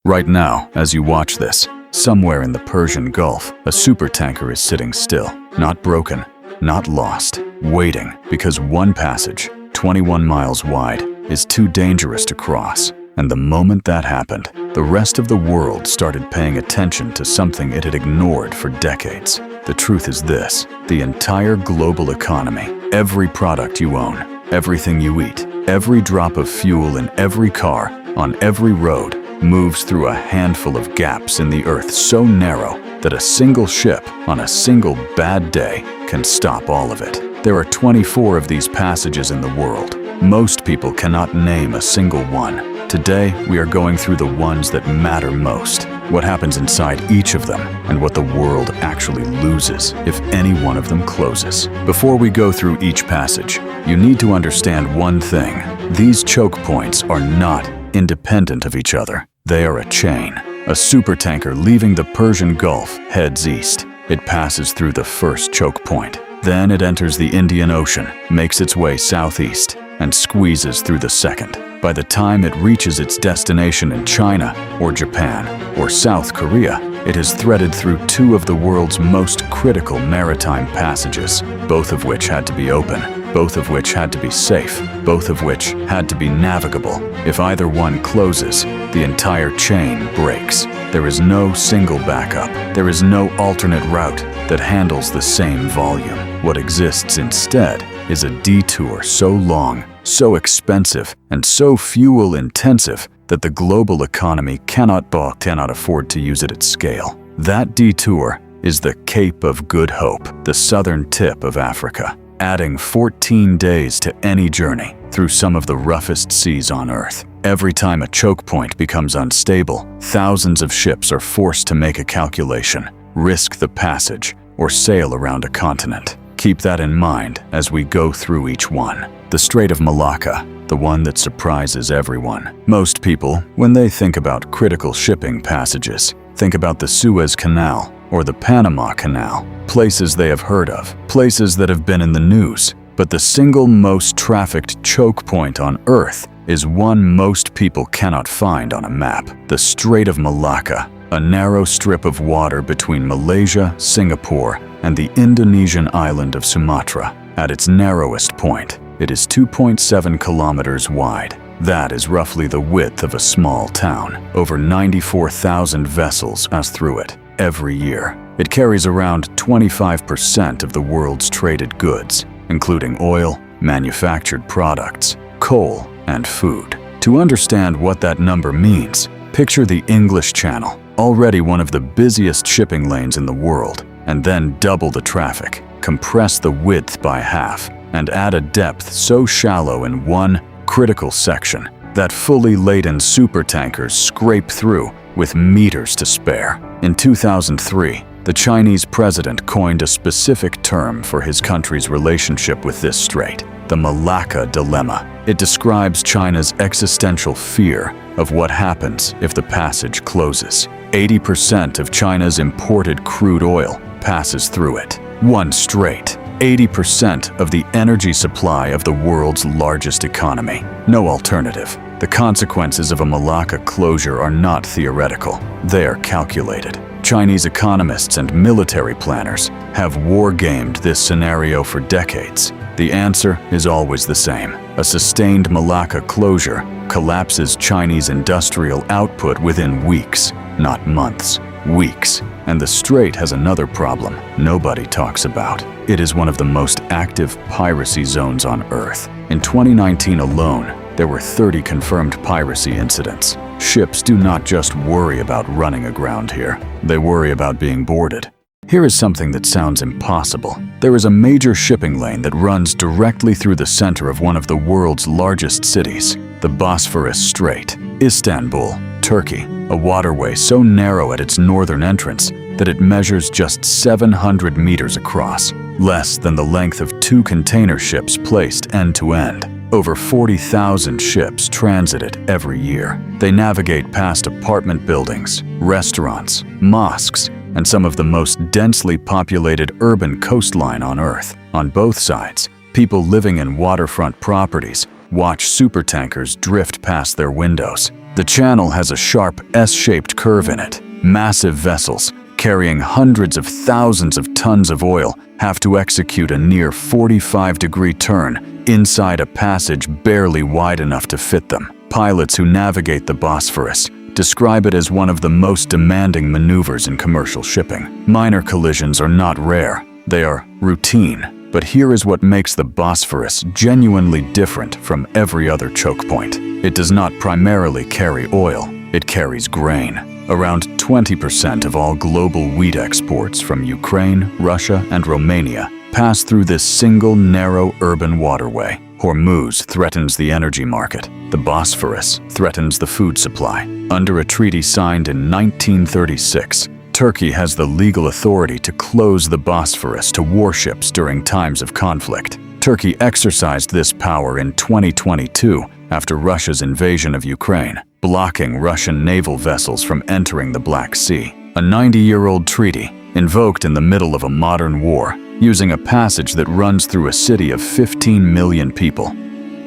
Right now, as you watch this, somewhere in the Persian Gulf, a supertanker is sitting still, not broken, not lost, waiting because one passage, 21 miles wide, is too dangerous to cross. And the moment that happened, the rest of the world started paying attention to something it had ignored for decades. The truth is this: the entire global economy, every product you own, everything you eat, every drop of fuel in every car, on every road, moves through a handful of gaps in the earth so narrow that a single ship on a single bad day can stop all of it. There are 24 of these passages in the world. Most people cannot name a single one. Today, we are going through the ones that matter most, what happens inside each of them, and what the world actually loses if any one of them closes. Before we go through each passage, you need to understand one thing. These choke points are not independent of each other. They are a chain. A supertanker leaving the Persian Gulf heads east. It passes through the first choke point. Then it enters the Indian Ocean, makes its way southeast, and squeezes through the second. By the time it reaches its destination in China, or Japan, or South Korea, it has threaded through two of the world's most critical maritime passages, both of which had to be open, both of which had to be safe, both of which had to be navigable. If either one closes, the entire chain breaks. There is no single backup. There is no alternate route that handles the same volume. What exists instead is a detour so long, so expensive, and so fuel-intensive that the global economy cannot afford to use it at scale. That detour is the Cape of Good Hope, the southern tip of Africa, adding 14 days to any journey through some of the roughest seas on Earth. Every time a choke point becomes unstable, thousands of ships are forced to make a calculation, risk the passage, or sail around a continent. Keep that in mind as we go through each one. The Strait of Malacca, the one that surprises everyone. Most people, when they think about critical shipping passages, think about the Suez Canal or the Panama Canal, places they have heard of, places that have been in the news. But the single most trafficked choke point on Earth is one most people cannot find on a map. The Strait of Malacca, a narrow strip of water between Malaysia, Singapore, and the Indonesian island of Sumatra. At its narrowest point, it is 2.7 kilometers wide. That is roughly the width of a small town. Over 94,000 vessels pass through it every year. It carries around 25% of the world's traded goods, including oil, manufactured products, coal, and food. To understand what that number means, picture the English Channel, already one of the busiest shipping lanes in the world, and then double the traffic, compress the width by half, and add a depth so shallow in one critical section that fully laden supertankers scrape through with meters to spare. In 2003, the Chinese president coined a specific term for his country's relationship with this strait: the Malacca Dilemma. It describes China's existential fear of what happens if the passage closes. 80% of China's imported crude oil passes through it. One strait. 80% of the energy supply of the world's largest economy. No alternative. The consequences of a Malacca closure are not theoretical. They are calculated. Chinese economists and military planners have war-gamed this scenario for decades. The answer is always the same. A sustained Malacca closure collapses Chinese industrial output within weeks, not months. Weeks. And the strait has another problem nobody talks about. It is one of the most active piracy zones on Earth. In 2019 alone, there were 30 confirmed piracy incidents. Ships do not just worry about running aground here. They worry about being boarded. Here is something that sounds impossible. There is a major shipping lane that runs directly through the center of one of the world's largest cities, the Bosphorus Strait, Istanbul, Turkey, a waterway so narrow at its northern entrance that it measures just 700 meters across, less than the length of 2 container ships placed end to end. Over 40,000 ships transit it every year. They navigate past apartment buildings, restaurants, mosques, and some of the most densely populated urban coastline on Earth. On both sides, people living in waterfront properties watch supertankers drift past their windows. The channel has a sharp S-shaped curve in it. Massive vessels, carrying hundreds of thousands of tons of oil, have to execute a near 45-degree turn inside a passage barely wide enough to fit them. Pilots who navigate the Bosphorus describe it as one of the most demanding maneuvers in commercial shipping. Minor collisions are not rare, they are routine. But here is what makes the Bosphorus genuinely different from every other choke point. It does not primarily carry oil, it carries grain. Around 20% of all global wheat exports from Ukraine, Russia, and Romania pass through this single narrow urban waterway. Hormuz threatens the energy market. The Bosphorus threatens the food supply. Under a treaty signed in 1936, Turkey has the legal authority to close the Bosphorus to warships during times of conflict. Turkey exercised this power in 2022 after Russia's invasion of Ukraine, blocking Russian naval vessels from entering the Black Sea. A 90-year-old treaty, invoked in the middle of a modern war, using a passage that runs through a city of 15 million people.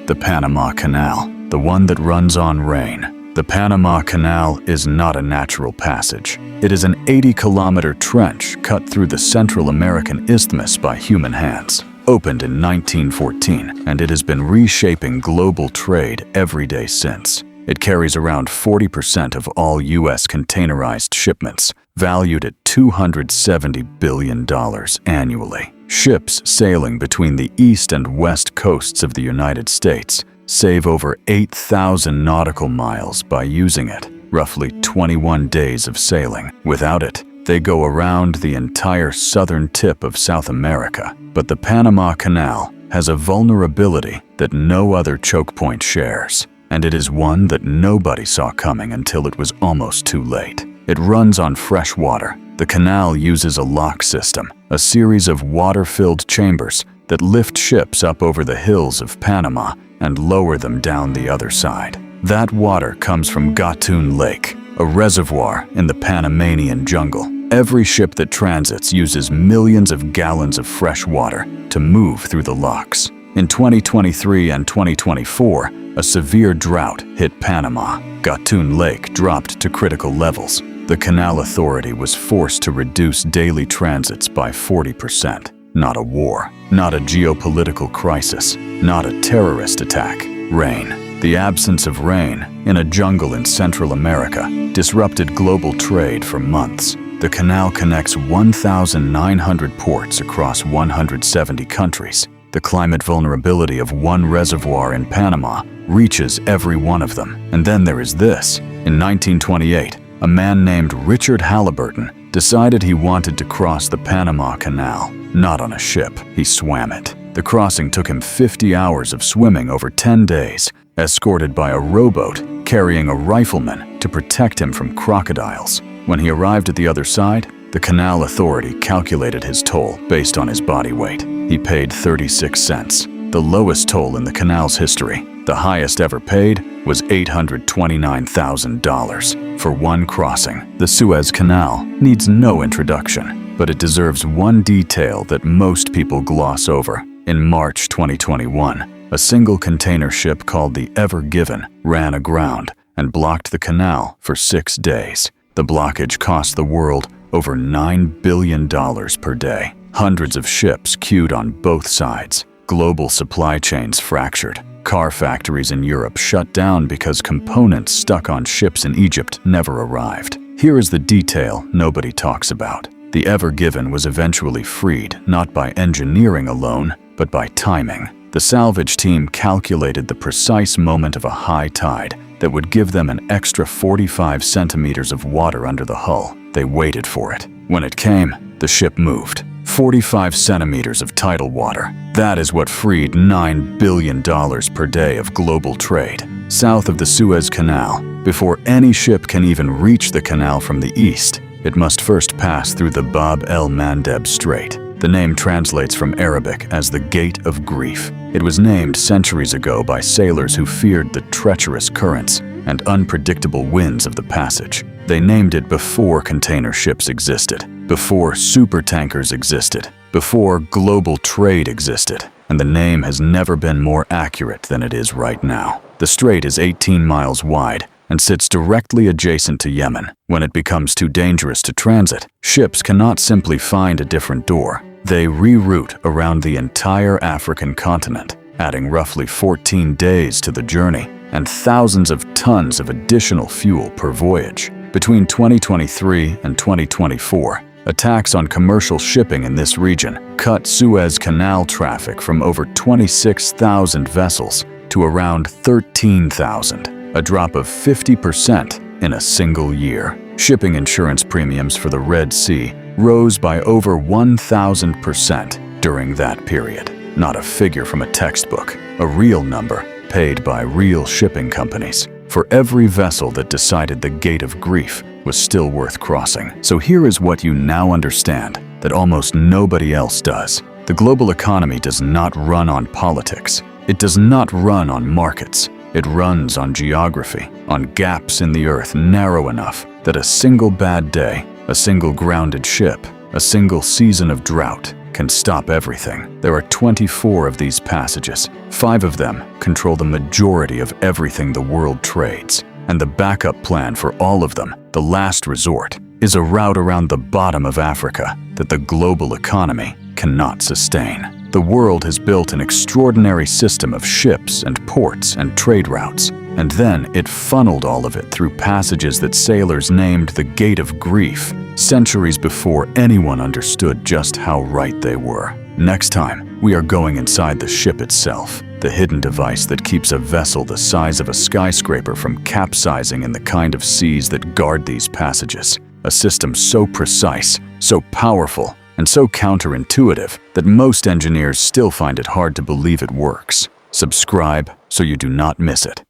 The Panama Canal, the one that runs on rain. The Panama Canal is not a natural passage. It is an 80-kilometer trench cut through the Central American Isthmus by human hands. Opened in 1914, and it has been reshaping global trade every day since. It carries around 40% of all U.S. containerized shipments, valued at $270 billion annually. Ships sailing between the east and west coasts of the United States save over 8,000 nautical miles by using it, roughly 21 days of sailing. Without it, they go around the entire southern tip of South America. But the Panama Canal has a vulnerability that no other choke point shares. And it is one that nobody saw coming until it was almost too late. It runs on fresh water. The canal uses a lock system, a series of water-filled chambers that lift ships up over the hills of Panama and lower them down the other side. That water comes from Gatun Lake, a reservoir in the Panamanian jungle. Every ship that transits uses millions of gallons of fresh water to move through the locks. In 2023 and 2024, a severe drought hit Panama. Gatun Lake dropped to critical levels. The Canal Authority was forced to reduce daily transits by 40%. Not a war, not a geopolitical crisis, not a terrorist attack. Rain. The absence of rain in a jungle in Central America disrupted global trade for months. The canal connects 1,900 ports across 170 countries. The climate vulnerability of one reservoir in Panama reaches every one of them. And then there is this. In 1928, a man named Richard Halliburton decided he wanted to cross the Panama Canal. Not on a ship, he swam it. The crossing took him 50 hours of swimming over 10 days, escorted by a rowboat carrying a rifleman to protect him from crocodiles. When he arrived at the other side, the Canal Authority calculated his toll based on his body weight. He paid 36 cents, the lowest toll in the canal's history. The highest ever paid was $829,000 for one crossing. The Suez Canal needs no introduction, but it deserves one detail that most people gloss over. In March 2021, a single container ship called the Ever Given ran aground and blocked the canal for 6 days. The blockage cost the world over $9 billion per day. Hundreds of ships queued on both sides. Global supply chains fractured. Car factories in Europe shut down because components stuck on ships in Egypt never arrived. Here is the detail nobody talks about. The Ever Given was eventually freed, not by engineering alone, but by timing. The salvage team calculated the precise moment of a high tide that would give them an extra 45 centimeters of water under the hull. They waited for it. When it came, the ship moved. 45 centimeters of tidal water. That is what freed $9 billion per day of global trade. South of the Suez Canal, before any ship can even reach the canal from the east, it must first pass through the Bab el-Mandeb Strait. The name translates from Arabic as the Gate of Grief. It was named centuries ago by sailors who feared the treacherous currents and unpredictable winds of the passage. They named it before container ships existed, before supertankers existed, before global trade existed, and the name has never been more accurate than it is right now. The strait is 18 miles wide, and sits directly adjacent to Yemen. When it becomes too dangerous to transit, ships cannot simply find a different door. They reroute around the entire African continent, adding roughly 14 days to the journey and thousands of tons of additional fuel per voyage. Between 2023 and 2024, attacks on commercial shipping in this region cut Suez Canal traffic from over 26,000 vessels to around 13,000, a drop of 50% in a single year. Shipping insurance premiums for the Red Sea rose by over 1,000% during that period. Not a figure from a textbook, a real number paid by real shipping companies for every vessel that decided the gate of grief was still worth crossing. So here is what you now understand that almost nobody else does. The global economy does not run on politics. It does not run on markets. It runs on geography, on gaps in the earth narrow enough that a single bad day, a single grounded ship, a single season of drought can stop everything. There are 24 of these passages. 5 of them control the majority of everything the world trades. And the backup plan for all of them, the last resort, is a route around the bottom of Africa that the global economy cannot sustain. The world has built an extraordinary system of ships and ports and trade routes, and then it funneled all of it through passages that sailors named the Gate of Grief, centuries before anyone understood just how right they were. Next time, we are going inside the ship itself, the hidden device that keeps a vessel the size of a skyscraper from capsizing in the kind of seas that guard these passages. A system so precise, so powerful, and so counterintuitive that most engineers still find it hard to believe it works. Subscribe so you do not miss it.